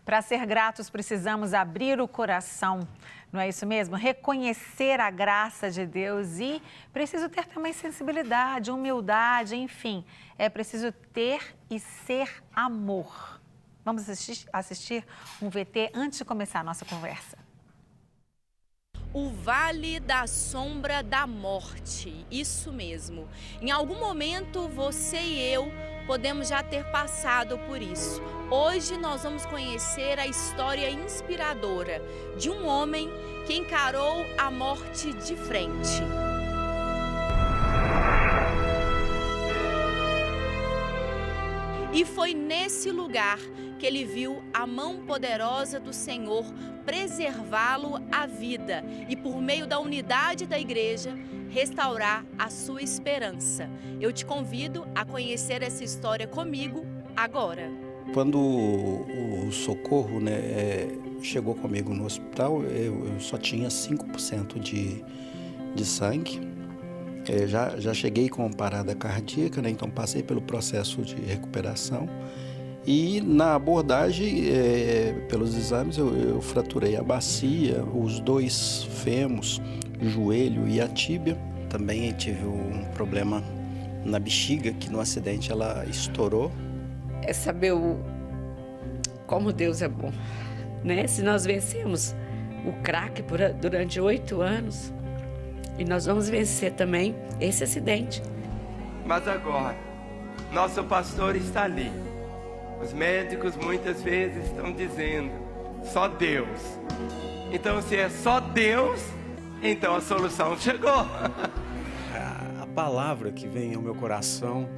Para ser gratos, precisamos abrir o coração, não é isso mesmo? Reconhecer a graça de Deus e preciso ter também sensibilidade, humildade, enfim. É preciso ter e ser amor. Vamos assistir um VT antes de começar a nossa conversa. O Vale da Sombra da Morte, isso mesmo. Em algum momento você e eu podemos já ter passado por isso. Hoje nós vamos conhecer a história inspiradora de um homem que encarou a morte de frente. E foi nesse lugar que ele viu a mão poderosa do Senhor preservá-lo à vida e, por meio da unidade da igreja, restaurar a sua esperança. Eu te convido a conhecer essa história comigo agora. Quando o socorro, chegou comigo no hospital, eu só tinha 5% de sangue. Já cheguei com parada cardíaca, então passei pelo processo de recuperação. E na abordagem, pelos exames, eu fraturei a bacia, os 2 fêmurs, o joelho e a tíbia. Também tive um problema na bexiga, que no acidente ela estourou. É saber como Deus é bom, né? Se nós vencemos o crack durante 8 anos, e nós vamos vencer também esse acidente. Mas agora, nosso pastor está ali. Os médicos muitas vezes estão dizendo, só Deus. Então, se é só Deus, então a solução chegou. A palavra que vem ao meu coração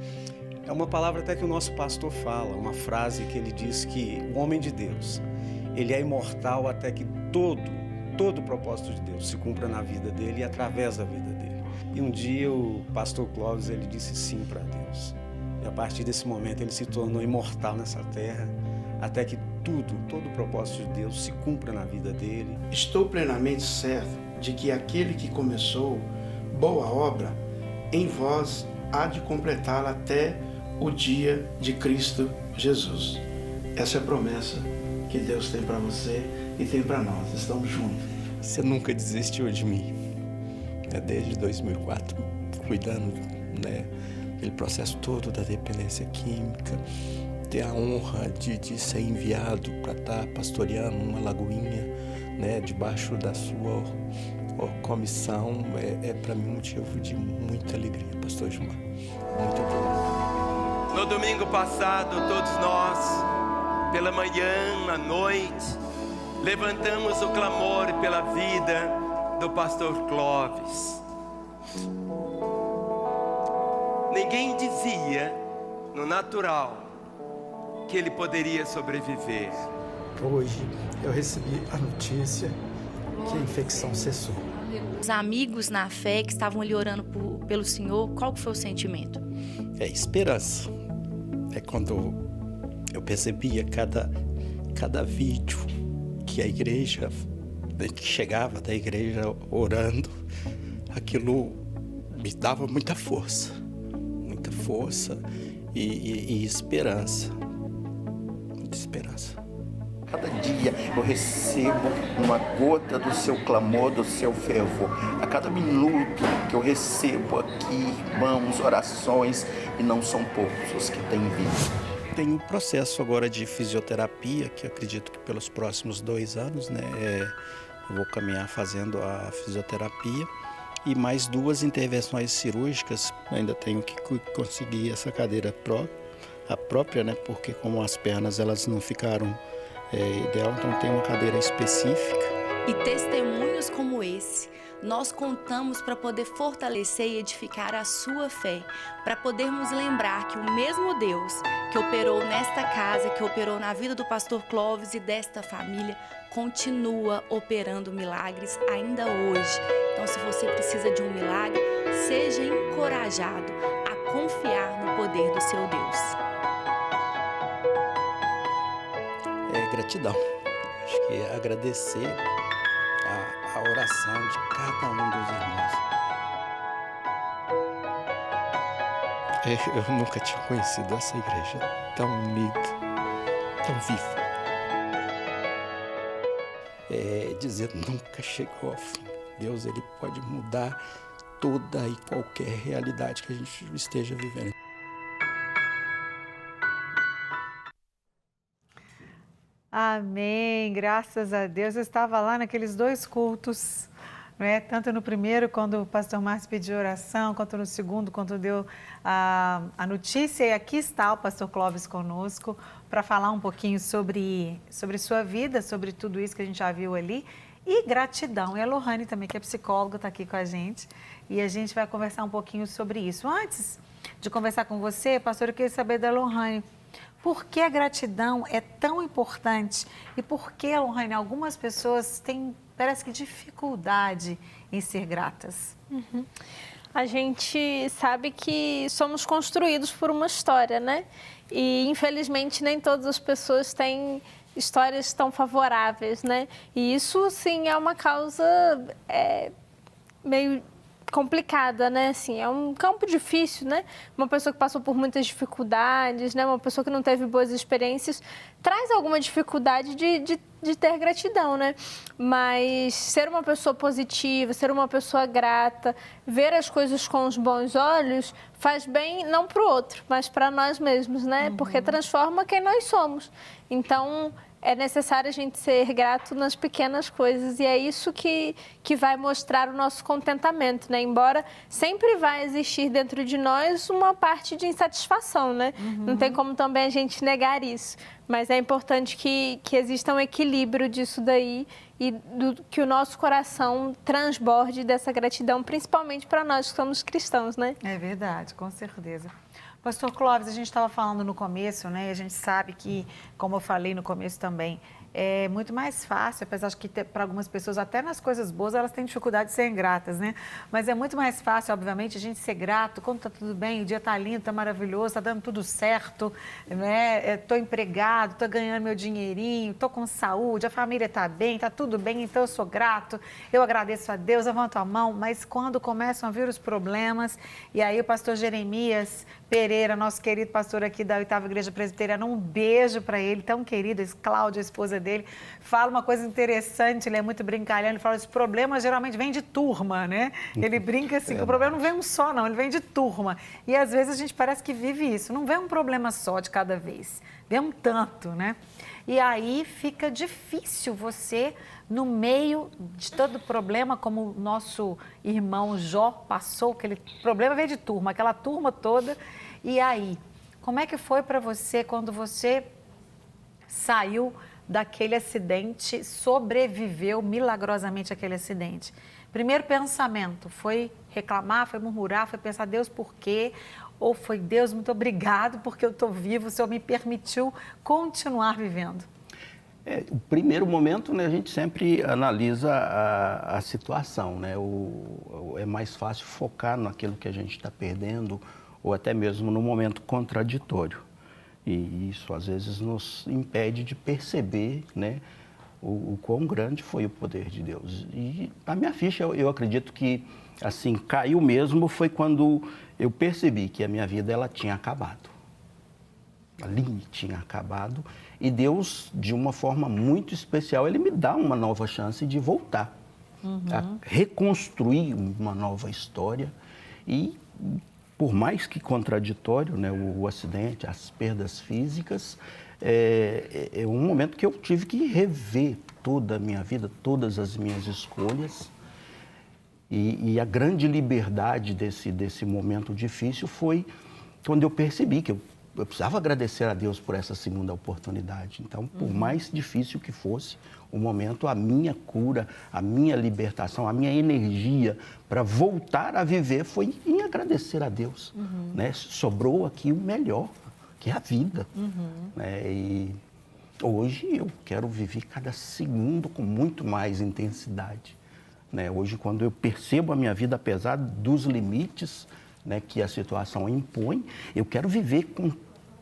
é uma palavra até que o nosso pastor fala, uma frase que ele diz que o homem de Deus, ele é imortal até que todo o propósito de Deus se cumpra na vida dele e através da vida dele. E um dia o pastor Clóvis, ele disse sim para Deus. E a partir desse momento ele se tornou imortal nessa terra, até que todo o propósito de Deus se cumpra na vida dele. Estou plenamente certo de que aquele que começou boa obra, em vós há de completá-la até o dia de Cristo Jesus. Essa é a promessa que Deus tem para você e tem para nós. Estamos juntos. Você nunca desistiu de mim, desde 2004, cuidando, aquele processo todo da dependência química, ter a honra de ser enviado para estar pastoreando uma lagoinha, debaixo da sua comissão, é para mim um motivo de muita alegria, pastor Gilmar. Muito obrigado. No domingo passado, todos nós, pela manhã, à noite, levantamos o clamor pela vida do pastor Clóvis. Ninguém dizia, no natural, que ele poderia sobreviver. Hoje eu recebi a notícia que a infecção cessou. Os amigos na fé que estavam ali orando pelo Senhor, qual que foi o sentimento? É esperança. É quando eu percebia cada vídeo que a igreja, que chegava da igreja orando, aquilo me dava muita força e esperança. Muita esperança. Cada dia eu recebo uma gota do seu clamor, do seu fervor. A cada minuto que eu recebo aqui, irmãos, orações, e não são poucos os que têm vindo. Tem um processo agora de fisioterapia, que eu acredito que pelos próximos 2 anos, eu vou caminhar fazendo a fisioterapia. E mais 2 intervenções cirúrgicas. Ainda tenho que conseguir essa cadeira própria, porque como as pernas elas não ficaram ideal, então tem uma cadeira específica. E testemunhos como esse, nós contamos para poder fortalecer e edificar a sua fé, para podermos lembrar que o mesmo Deus que operou nesta casa, que operou na vida do pastor Clóvis e desta família, continua operando milagres ainda hoje. Então, se você precisa de um milagre, seja encorajado a confiar no poder do seu Deus. Gratidão. Acho que é agradecer a oração de cada um dos irmãos. Eu nunca tinha conhecido essa igreja tão unida, tão viva. dizer nunca chegou ao fim. Deus, ele pode mudar toda e qualquer realidade que a gente esteja vivendo. Amém, graças a Deus. Eu estava lá naqueles 2 cultos, né? Tanto no primeiro, quando o pastor Márcio pediu oração, quanto no segundo, quando deu a notícia. E aqui está o pastor Clóvis conosco para falar um pouquinho sobre sua vida, sobre tudo isso que a gente já viu ali. E gratidão. E a Lohane também, que é psicóloga, está aqui com a gente. E a gente vai conversar um pouquinho sobre isso. Antes de conversar com você, pastor, eu queria saber da Lohane. Por que a gratidão é tão importante? E por que, Lohane, algumas pessoas têm, parece que, dificuldade em ser gratas? A gente sabe que somos construídos por uma história, né? E, infelizmente, nem todas as pessoas têm histórias tão favoráveis, né? E isso, sim, é uma causa meio complicada, né? Assim, é um campo difícil, né? Uma pessoa que passou por muitas dificuldades, né? Uma pessoa que não teve boas experiências, traz alguma dificuldade de ter gratidão, né? Mas ser uma pessoa positiva, ser uma pessoa grata, ver as coisas com os bons olhos, faz bem não para o outro, mas para nós mesmos, né? Porque transforma quem nós somos. Então, é necessário a gente ser grato nas pequenas coisas e é isso que vai mostrar o nosso contentamento, né? Embora sempre vai existir dentro de nós uma parte de insatisfação, né? Não tem como também a gente negar isso, mas é importante que exista um equilíbrio disso daí e que o nosso coração transborde dessa gratidão, principalmente para nós que somos cristãos, né? É verdade, com certeza. Pastor Clóvis, a gente estava falando no começo, né? E a gente sabe que, como eu falei no começo também, é muito mais fácil, apesar de que para algumas pessoas, até nas coisas boas, elas têm dificuldade de serem gratas, né? Mas é muito mais fácil, obviamente, a gente ser grato quando está tudo bem, o dia está lindo, está maravilhoso, está dando tudo certo, né? Estou empregado, estou ganhando meu dinheirinho, estou com saúde, a família está bem, está tudo bem, então eu sou grato, eu agradeço a Deus, levanto a mão, mas quando começam a vir os problemas, e aí o pastor Jeremias Pereira, nosso querido pastor aqui da 8ª Igreja Presbiteriana, um beijo para ele, tão querido, Cláudia, a esposa dele, fala uma coisa interessante, ele é muito brincalhão, ele fala que os problemas geralmente vêm de turma, né? Ele brinca assim, que o problema não vem um só não, ele vem de turma. E às vezes a gente parece que vive isso, não vem um problema só de cada vez, vem um tanto, né? E aí fica difícil você, no meio de todo problema, como o nosso irmão Jó passou, aquele problema veio de turma, aquela turma toda. E aí, como é que foi para você quando você saiu daquele acidente, sobreviveu milagrosamente àquele acidente? Primeiro pensamento, foi reclamar, foi murmurar, foi pensar, Deus, por quê? Ou foi, Deus, muito obrigado porque eu estou vivo, o Senhor me permitiu continuar vivendo? O primeiro momento, né, a gente sempre analisa a situação, né? É mais fácil focar naquilo que a gente está perdendo ou até mesmo no momento contraditório. E isso, às vezes, nos impede de perceber, né, o quão grande foi o poder de Deus. E na minha ficha, eu acredito que, assim, caiu mesmo foi quando eu percebi que a minha vida ela tinha acabado. Ali tinha acabado. E Deus, de uma forma muito especial, Ele me dá uma nova chance de voltar, a reconstruir uma nova história. E, por mais que contraditório, né, o acidente, as perdas físicas, é um momento que eu tive que rever toda a minha vida, todas as minhas escolhas. E a grande liberdade desse momento difícil foi quando eu percebi que eu precisava agradecer a Deus por essa segunda oportunidade. Então, por mais difícil que fosse o momento, a minha cura, a minha libertação, a minha energia para voltar a viver foi em agradecer a Deus. Né? Sobrou aqui o melhor, que é a vida. Né? E hoje eu quero viver cada segundo com muito mais intensidade. Né? Hoje, quando eu percebo a minha vida, apesar dos limites, né, que a situação impõe, eu quero viver com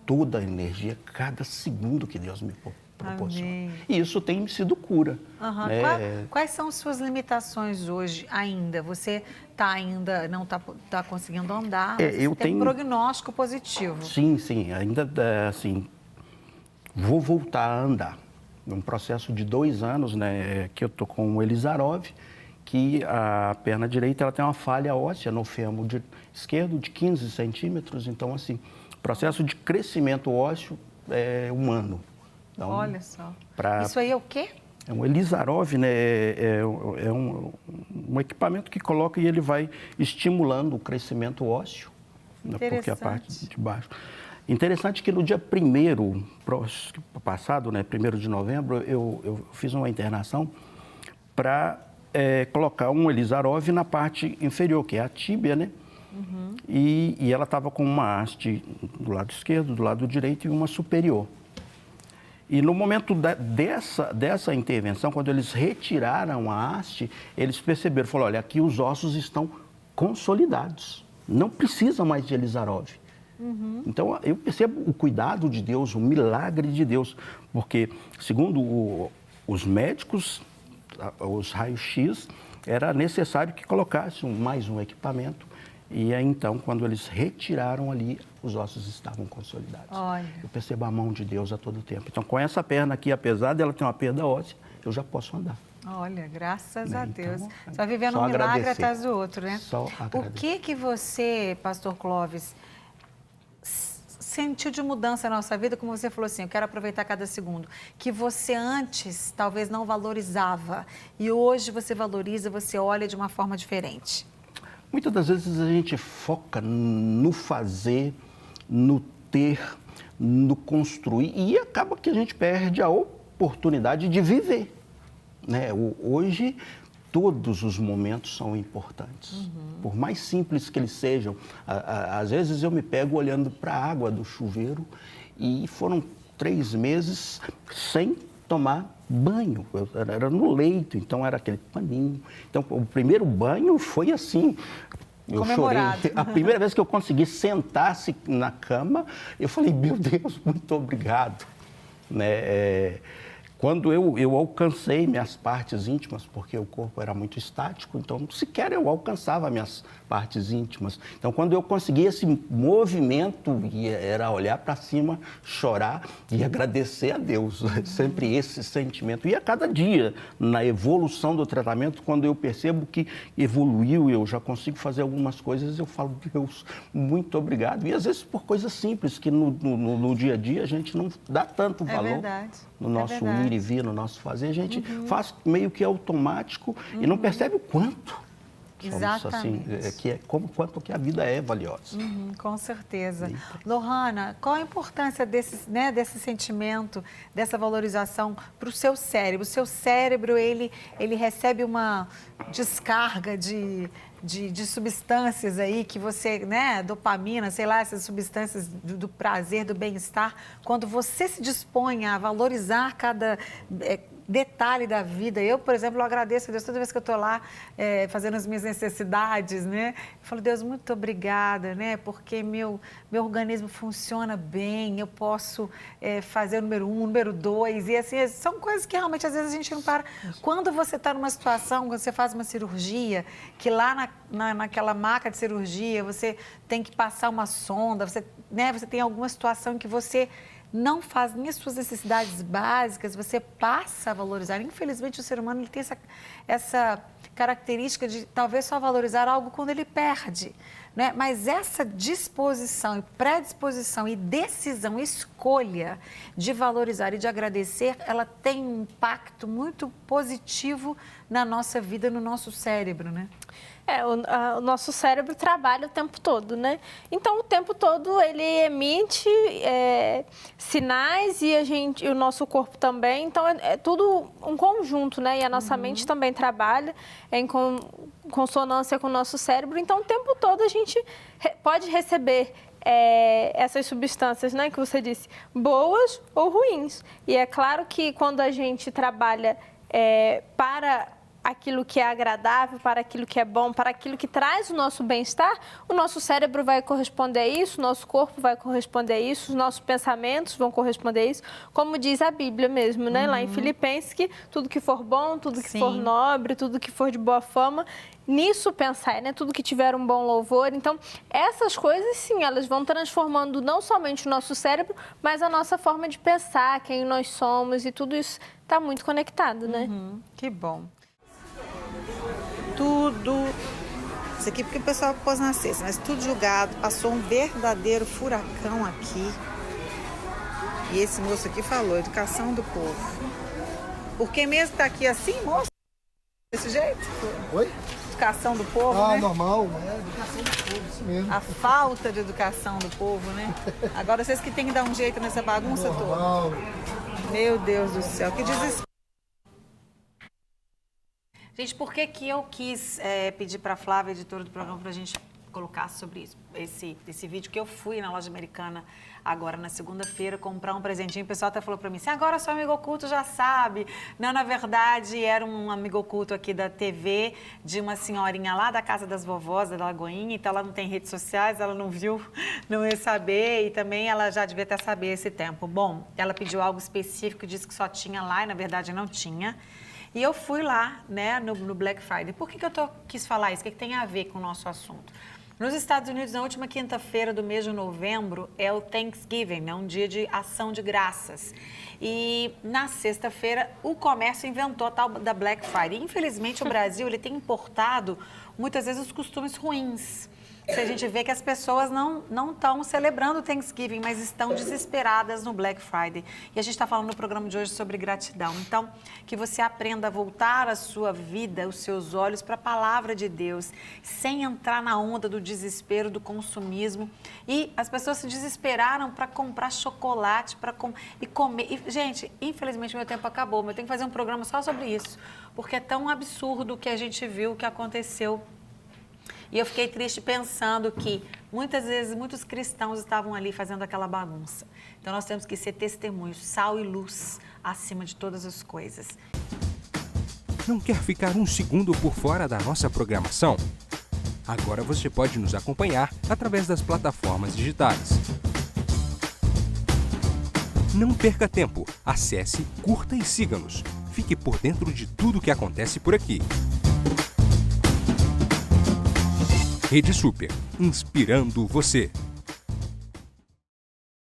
toda a energia, cada segundo que Deus me proporciona. Amém. E isso tem sido cura. Né? Quais são suas limitações hoje ainda? Você não está conseguindo andar, eu tenho um prognóstico positivo. Sim, ainda assim, vou voltar a andar. um processo de 2 anos, né, que eu tô com o Elizarov, que a perna direita ela tem uma falha óssea no fêmur esquerdo de 15 centímetros. Então, assim, processo de crescimento ósseo humano. Então, olha só. Pra... Isso aí é o quê? É um Elizarov, né? É um equipamento que coloca e ele vai estimulando o crescimento ósseo, né? Porque a parte de baixo. Interessante que no dia 1º passado, né, 1º de novembro, eu fiz uma internação para colocar um Elizarov na parte inferior, que é a tíbia, né? Uhum. E ela estava com uma haste do lado esquerdo, do lado direito e uma superior. E no momento dessa intervenção, quando eles retiraram a haste, eles perceberam, falaram, olha, aqui os ossos estão consolidados, não precisa mais de Elizarov. Uhum. Então, eu percebo o cuidado de Deus, o milagre de Deus, porque, segundo os médicos, os raios-x, era necessário que colocasse mais um equipamento. E aí, então, quando eles retiraram ali, os ossos estavam consolidados. Olha. Eu percebo a mão de Deus a todo tempo. Então, com essa perna aqui, apesar dela ter uma perda óssea, eu já posso andar. Olha, graças a Então, Deus. Só vivendo um milagre atrás do outro, né? Só agradecer. O que você, pastor Clóvis, sentiu de mudança na nossa vida, como você falou assim, eu quero aproveitar cada segundo, que você antes talvez não valorizava e hoje você valoriza, você olha de uma forma diferente? Muitas das vezes a gente foca no fazer, no ter, no construir e acaba que a gente perde a oportunidade de viver, né? Hoje, todos os momentos são importantes, por mais simples que eles sejam. Às vezes eu me pego olhando para a água do chuveiro e foram 3 meses sem tomar banho. Eu era no leito, então era aquele paninho. Então, o primeiro banho foi assim. Eu chorei. A primeira vez que eu consegui sentar-se na cama, eu falei, meu Deus, muito obrigado. Né? Quando eu alcancei minhas partes íntimas, porque o corpo era muito estático, então sequer eu alcançava minhas partes íntimas. Então, quando eu consegui esse movimento, era olhar para cima, chorar e agradecer a Deus. Sempre esse sentimento. E a cada dia, na evolução do tratamento, quando eu percebo que evoluiu, eu já consigo fazer algumas coisas, eu falo, Deus, muito obrigado. E às vezes por coisas simples, que no dia a dia a gente não dá tanto valor no nosso ir e vir, no nosso fazer. A gente faz meio que automático e não percebe o quanto. Exatamente. Assim, quanto que a vida é valiosa. Com certeza. Lohana, qual a importância desse sentimento, dessa valorização para o seu cérebro? O seu cérebro, ele recebe uma descarga de substâncias aí que você, né, dopamina, sei lá, essas substâncias do prazer, do bem-estar. Quando você se dispõe a valorizar cada detalhe da vida. Eu, por exemplo, agradeço a Deus toda vez que eu estou lá fazendo as minhas necessidades, né? Eu falo, Deus, muito obrigada, né? Porque meu organismo funciona bem, eu posso fazer o número 1, o número 2, e assim, são coisas que realmente às vezes a gente não para. Quando você está numa situação, quando você faz uma cirurgia, que lá naquela maca de cirurgia você tem que passar uma sonda, você tem alguma situação em que você não faz nem as suas necessidades básicas, você passa a valorizar. Infelizmente, o ser humano ele tem essa característica de talvez só valorizar algo quando ele perde, né? Mas essa disposição, predisposição e decisão, escolha de valorizar e de agradecer, ela tem um impacto muito positivo na nossa vida, no nosso cérebro, né? O nosso cérebro trabalha o tempo todo, né? Então, o tempo todo ele emite sinais e o nosso corpo também. Então, é tudo um conjunto, né? E a nossa mente também trabalha em consonância com o nosso cérebro. Então, o tempo todo a gente pode receber essas substâncias, né? Que você disse, boas ou ruins. E é claro que quando a gente trabalha para aquilo que é agradável, para aquilo que é bom, para aquilo que traz o nosso bem-estar, o nosso cérebro vai corresponder a isso, o nosso corpo vai corresponder a isso, os nossos pensamentos vão corresponder a isso, como diz a Bíblia mesmo, né? Lá em Filipenses, que tudo que for bom, tudo que for nobre, tudo que for de boa fama, nisso pensar, né? Tudo que tiver um bom louvor. Então, essas coisas, sim, elas vão transformando não somente o nosso cérebro, mas a nossa forma de pensar, quem nós somos, e tudo isso está muito conectado, né? Que bom. Tudo, isso aqui porque o pessoal pôs na cesta, mas tudo julgado, passou um verdadeiro furacão aqui. E esse moço aqui falou, educação do povo. Porque mesmo que tá aqui assim, moço, desse jeito? Oi? Educação do povo, né? Normal, educação do povo, isso mesmo. A falta de educação do povo, né? Agora vocês que têm que dar um jeito nessa bagunça toda. Meu Deus do céu, que desespero. Gente, por que eu quis pedir para a Flávia, editora do programa, para a gente colocar sobre isso, esse vídeo que eu fui na loja americana agora na segunda-feira comprar um presentinho. O pessoal até falou para mim assim, agora sou amigo oculto, já sabe. Não, na verdade, era um amigo oculto aqui da TV, de uma senhorinha lá da Casa das Vovós, da Lagoinha, então ela não tem redes sociais, ela não viu, não ia saber, e também ela já devia até saber esse tempo. Bom, ela pediu algo específico, disse que só tinha lá, e na verdade não tinha. E eu fui lá, né, no Black Friday. Por que eu quis falar isso? O que tem a ver com o nosso assunto? Nos Estados Unidos, na última quinta-feira do mês de novembro, é o Thanksgiving, né, um dia de ação de graças. E na sexta-feira, o comércio inventou a tal da Black Friday. Infelizmente, o Brasil ele tem importado, muitas vezes, os costumes ruins. A gente vê que as pessoas não estão celebrando o Thanksgiving, mas estão desesperadas no Black Friday. E a gente está falando no programa de hoje sobre gratidão. Então, que você aprenda a voltar a sua vida, os seus olhos para a palavra de Deus, sem entrar na onda do desespero, do consumismo. E as pessoas se desesperaram para comprar chocolate e comer. E, gente, infelizmente, meu tempo acabou, mas eu tenho que fazer um programa só sobre isso, porque é tão absurdo o que a gente viu, o que aconteceu. E eu fiquei triste pensando que, muitas vezes, muitos cristãos estavam ali fazendo aquela bagunça. Então, nós temos que ser testemunhos, sal e luz, acima de todas as coisas. Não quer ficar um segundo por fora da nossa programação? Agora você pode nos acompanhar através das plataformas digitais. Não perca tempo. Acesse, curta e siga-nos. Fique por dentro de tudo o que acontece por aqui. Rede Super, inspirando você.